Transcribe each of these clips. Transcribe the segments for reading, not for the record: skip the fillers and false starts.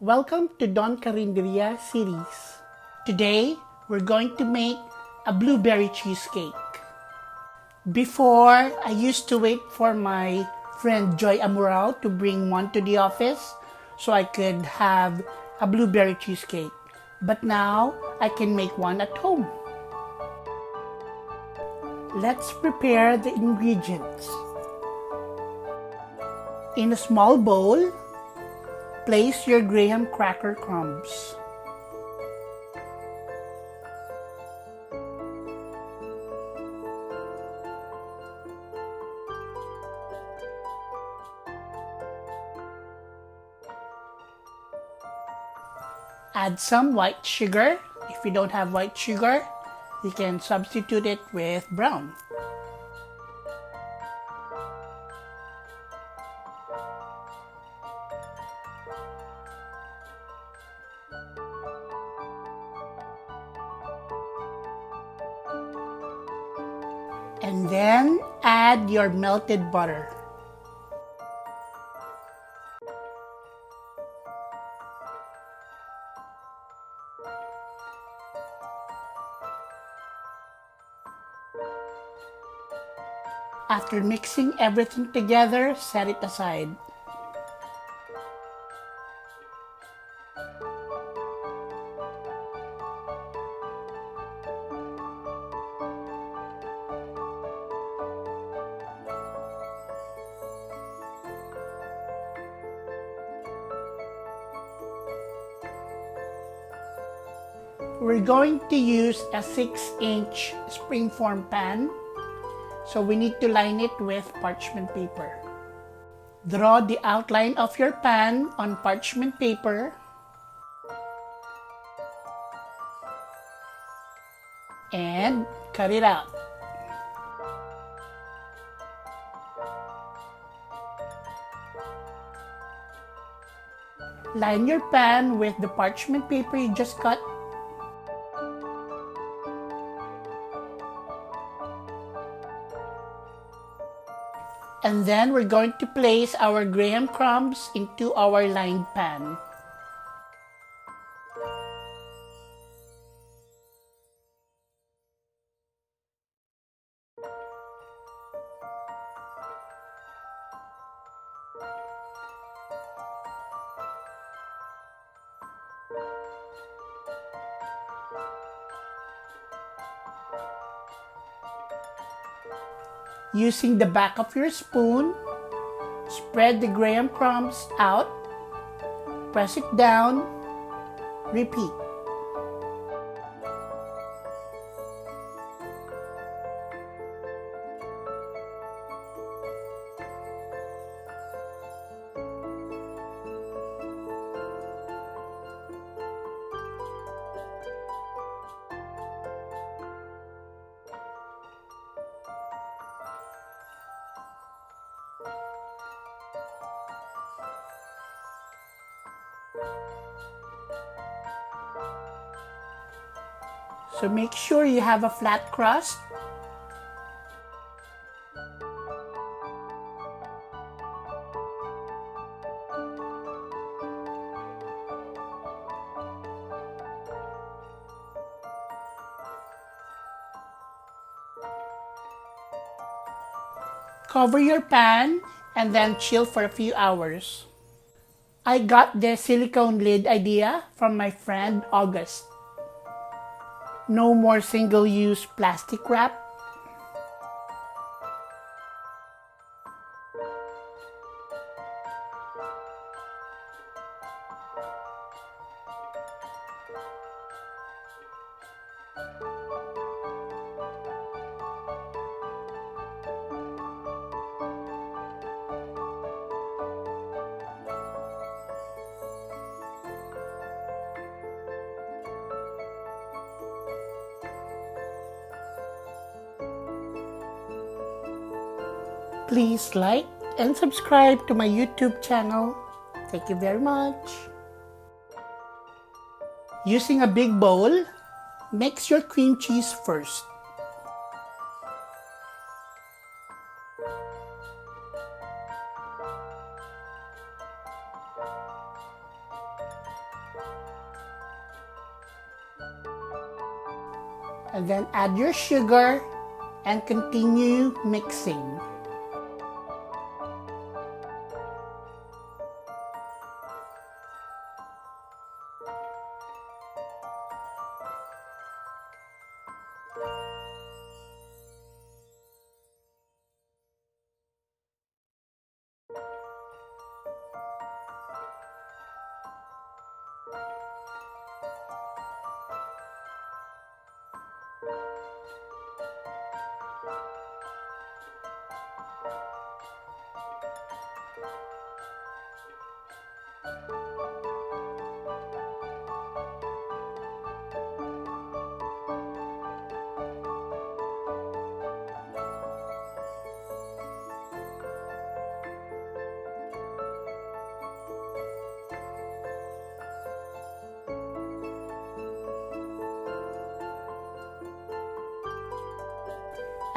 Welcome to Don Carinderia series. Today, we're going to make a blueberry cheesecake. Before, I used to wait for my friend Joy Amurao to bring one to the office so I could have a blueberry cheesecake. But now, I can make one at home. Let's prepare the ingredients. In a small bowl, place your graham cracker crumbs. Add some white sugar. If you don't have white sugar, you can substitute it with brown. And then add your melted butter. After mixing everything together, set it aside. We're going to use a 6-inch springform pan, so we need to line it with parchment paper. Draw the outline of your pan on parchment paper and cut it out. Line your pan with the parchment paper you just cut. And then we're going to place our graham crumbs into our lined pan. Using the back of your spoon, spread the graham crumbs out, press it down, repeat. So make sure you have a flat crust. Cover your pan and then chill for a few hours. I got the silicone lid idea from my friend August. No more single-use plastic wrap. Please like and subscribe to my YouTube channel. Thank you very much. Using a big bowl, mix your cream cheese first. And then add your sugar and continue mixing.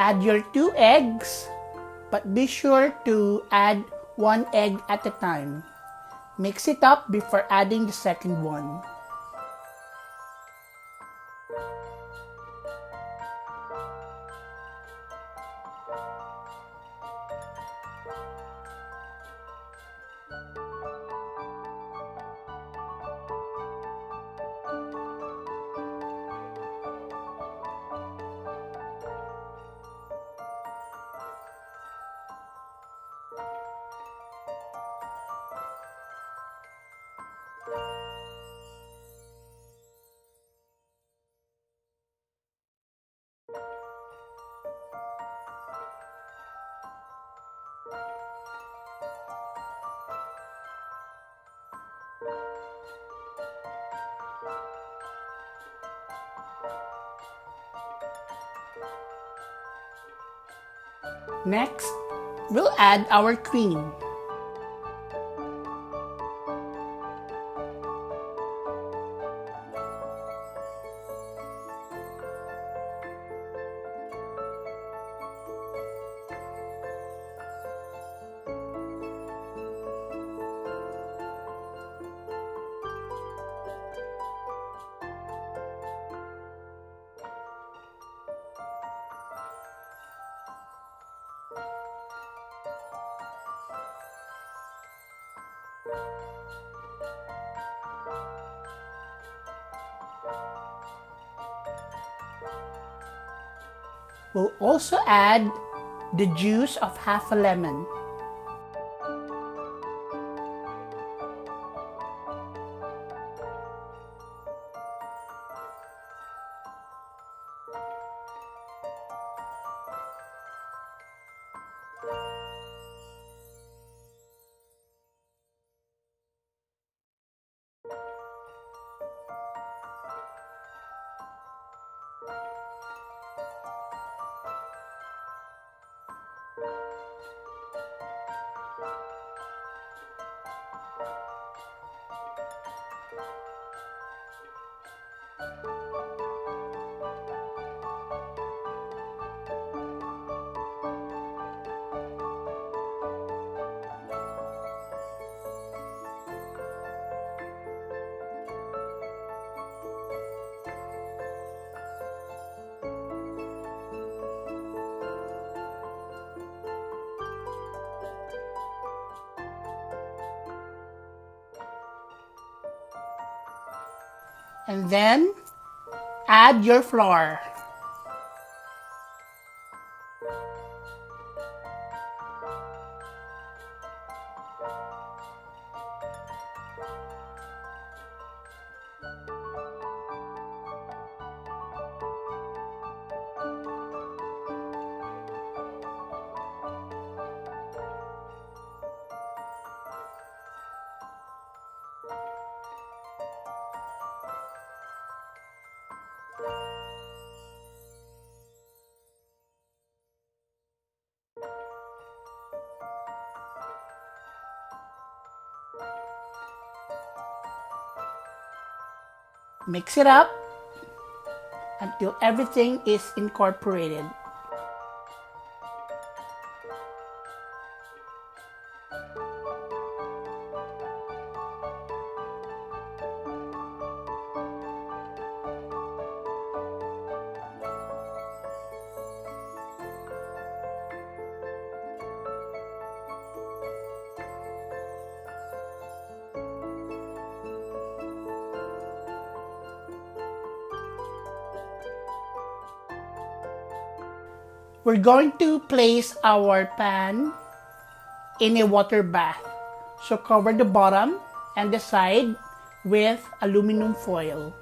Add your 2 eggs, but be sure to add 1 egg at a time. Mix it up before adding the second one. Next, we'll add our cream. We'll also add the juice of half a lemon. And then add your flour. Mix it up until everything is incorporated. We're going to place our pan in a water bath. So cover the bottom and the side with aluminum foil.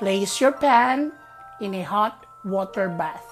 Place your pan in a hot water bath.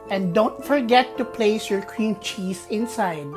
And don't forget to place your cream cheese inside.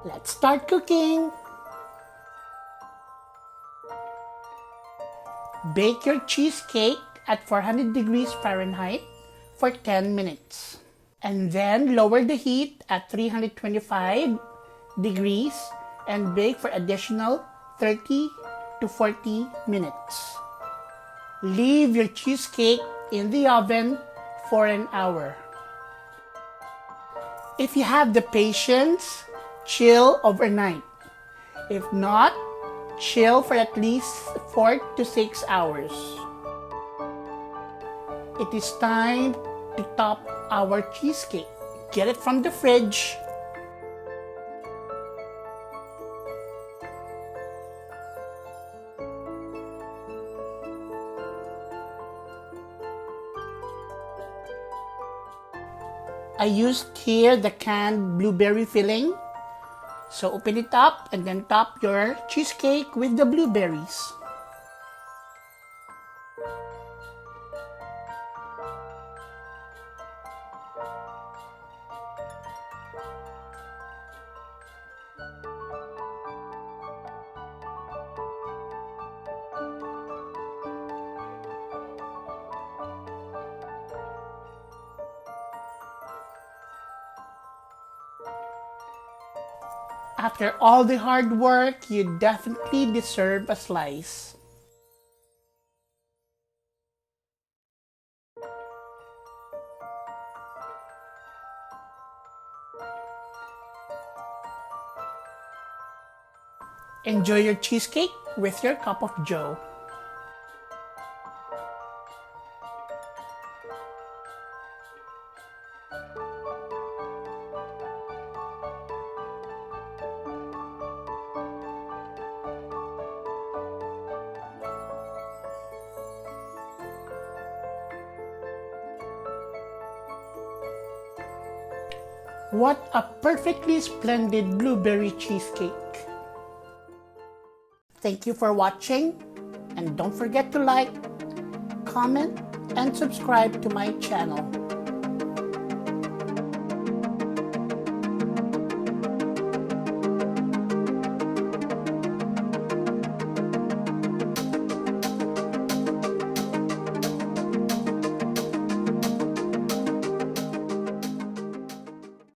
Let's start cooking. Bake your cheesecake at 400 degrees Fahrenheit for 10 minutes. And then lower the heat at 325 degrees and bake for additional 30 to 40 minutes. Leave your cheesecake in the oven for an hour. If you have the patience, chill overnight. If not, chill for at least 4 to 6 hours. It is time to top our cheesecake. Get it from the fridge. I used here the canned blueberry filling. So open it up and then top your cheesecake with the blueberries. After all the hard work, you definitely deserve a slice. Enjoy your cheesecake with your cup of joe. What a perfectly splendid blueberry cheesecake! Thank you for watching, and don't forget to like, comment, and subscribe to my channel.